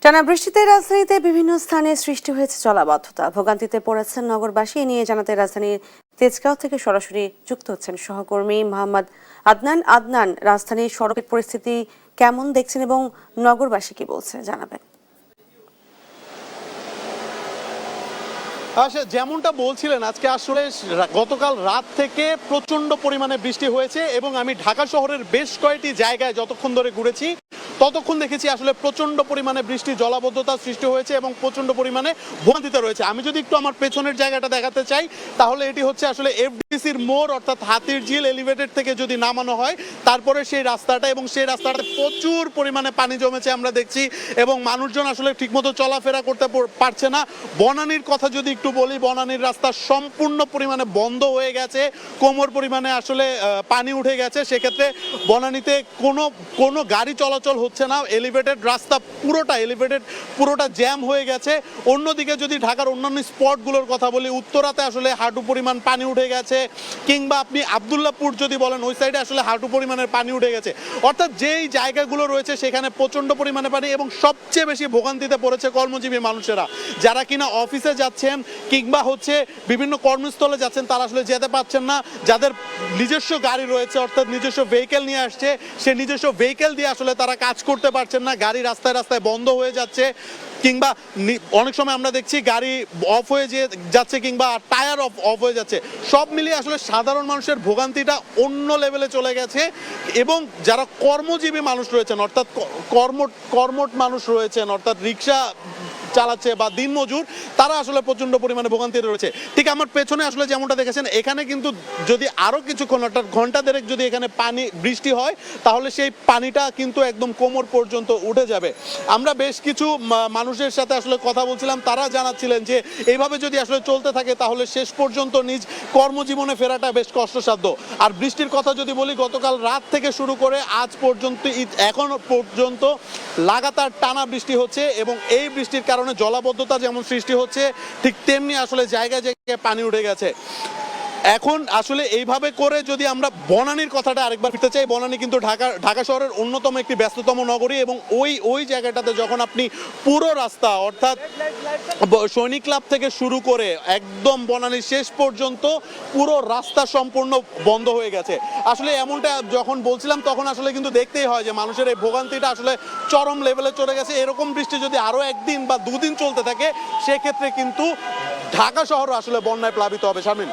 টানা বৃষ্টিতে রাজধানীতে বিভিন্ন স্থানে সৃষ্টি হয়েছে জলাবদ্ধতা। ভোগান্তিতে পড়েছেন নগরবাসী। এ নিয়ে জানাতে রাজধানীর তেজগাঁও থেকে সরাসরি যুক্ত হচ্ছেন সহকর্মী মোহাম্মদ আদনান। আদনান, রাজধানীর সড়কের পরিস্থিতি কেমন দেখছেন এবং নগরবাসী কি বলছে জানাবেন। যেমনটা বলছিলেন, আজকে আসলে গতকাল রাত থেকে প্রচন্ড পরিমাণে বৃষ্টি হয়েছে এবং আমি ঢাকা শহরের বেশ কয়েকটি জায়গায় যতক্ষণ ধরে ঘুরেছি ততক্ষণ দেখেছি আসলে প্রচন্ড পরিমাণে বৃষ্টি, জলাবদ্ধতা সৃষ্টি হয়েছে এবং প্রচন্ড পরিমাণে ভোগান্তিতে রয়েছে। আমি যদি একটু আমার পেছনের জায়গাটা দেখাতে চাই তাহলে এটি হচ্ছে আসলে এফডিসির মোড়, অর্থাৎ হাতির ঝিল এলিভেটেড থেকে যদি নামানো হয় তারপরে সেই রাস্তাটা, এবং সেই রাস্তাটাতে প্রচুর পরিমাণে পানি জমেছে আমরা দেখছি এবং মানুষজন আসলে ঠিকমতো চলাফেরা করতে পারছে না। বনানীর কথা যদি একটু বলি, বনানীর রাস্তা সম্পূর্ণ পরিমাণে বন্ধ হয়ে গেছে, কোমর পরিমাণে আসলে পানি উঠে গেছে। সেক্ষেত্রে বনানীতে কোনো গাড়ি চলাচল হচ্ছে না। এলিভেটেড রাস্তা পুরোটা জ্যাম হয়ে গেছে। অন্যদিকে যদি ঢাকার অন্যান্য স্পটগুলোর কথা বলি, উত্তরাতে আসলে হাঁটু পরিমাণ পানি উঠে গেছে, কিংবা আপনি আব্দুল্লাহপুর যদি বলেন ওই সাইডে আসলে হাঁটু পরিমাণের পানি উঠে গেছে। অর্থাৎ যেই জায়গাগুলো রয়েছে সেখানে প্রচন্ড পরিমাণে পানি এবং সবচেয়ে বেশি ভোগান্তিতে পড়েছে কর্মজীবী মানুষেরা, যারা কিনা অফিসে যাচ্ছেন কিংবা হচ্ছে বিভিন্ন কর্মস্থলে যাচ্ছেন, তারা আসলে যেতে পারছেন না। যাদের নিজস্ব গাড়ি রয়েছে, অর্থাৎ নিজস্ব ভেহিকেল নিয়ে আসছে, সে নিজস্ব ভেহিকেল দিয়ে আসলে তারা কাজ করতে পারছেন না। গাড়ি রাস্তায় রাস্তায় বন্ধ হয়ে যাচ্ছে, কিংবা অনেক সময় আমরা দেখছি গাড়ি অফ হয়ে যাচ্ছে কিংবা টায়ার অফ হয়ে যাচ্ছে। সব মিলিয়ে আসলে সাধারণ মানুষের ভোগান্তিটা অন্য লেভেলে চলে গেছে। এবং যারা কর্মজীবী মানুষ রয়েছেন, অর্থাৎ কর্মট মানুষ রয়েছেন, অর্থাৎ রিক্সা চালাচ্ছে বা দিনমজুর, তারা আসলে প্রচন্ড পরিমাণে ভোগান্তিতে রয়েছে। ঠিক আমার পেছনে আসলে যেমনটা দেখেছেন, এখানে কিন্তু যদি আরো কিছুক্ষণ অর্থাৎ ঘন্টা দেড়েক যদি এখানে পানি বৃষ্টি হয় তাহলে সেই পানিটা কিন্তু একদম কোমর পর্যন্ত উঠে যাবে। আমরা বেশ কিছু মানুষের সাথে আসলে কথা বলছিলাম, তারা জানাচ্ছিলেন যে এইভাবে যদি আসলে চলতে থাকে তাহলে শেষ পর্যন্ত নিজ কর্মজীবনে ফেরাটা বেশ কষ্টসাধ্য। আর বৃষ্টির কথা যদি বলি, গতকাল রাত থেকে শুরু করে আজ পর্যন্ত এখন পর্যন্ত লাগাতার টানা বৃষ্টি হচ্ছে এবং এই বৃষ্টির কারণে জলাবদ্ধতা যেমন সৃষ্টি হচ্ছে, ঠিক তেমনি আসলে জায়গায় জায়গায় পানি উঠে গেছে। এখন আসলে এইভাবে করে যদি আমরা বনানীর কথাটা আরেকবার ফিরতে চাই, বনানী কিন্তু ঢাকা শহরের অন্যতম একটি ব্যস্ততম নগরী এবং ওই জায়গাটাতে যখন আপনি পুরো রাস্তা, অর্থাৎ সৈনিক ক্লাব থেকে শুরু করে একদম বনানীর শেষ পর্যন্ত পুরো রাস্তা সম্পূর্ণ বন্ধ হয়ে গেছে। আসলে এমনটা যখন বলছিলাম তখন আসলে কিন্তু দেখতেই হয় যে মানুষের এই ভোগান্তিটা আসলে চরম লেভেলে চলে গেছে। এরকম বৃষ্টি যদি আরো একদিন বা দুদিন চলতে থাকে সেক্ষেত্রে কিন্তু ঢাকা শহর আসলে বন্যায় প্লাবিত হবে। শারমিন।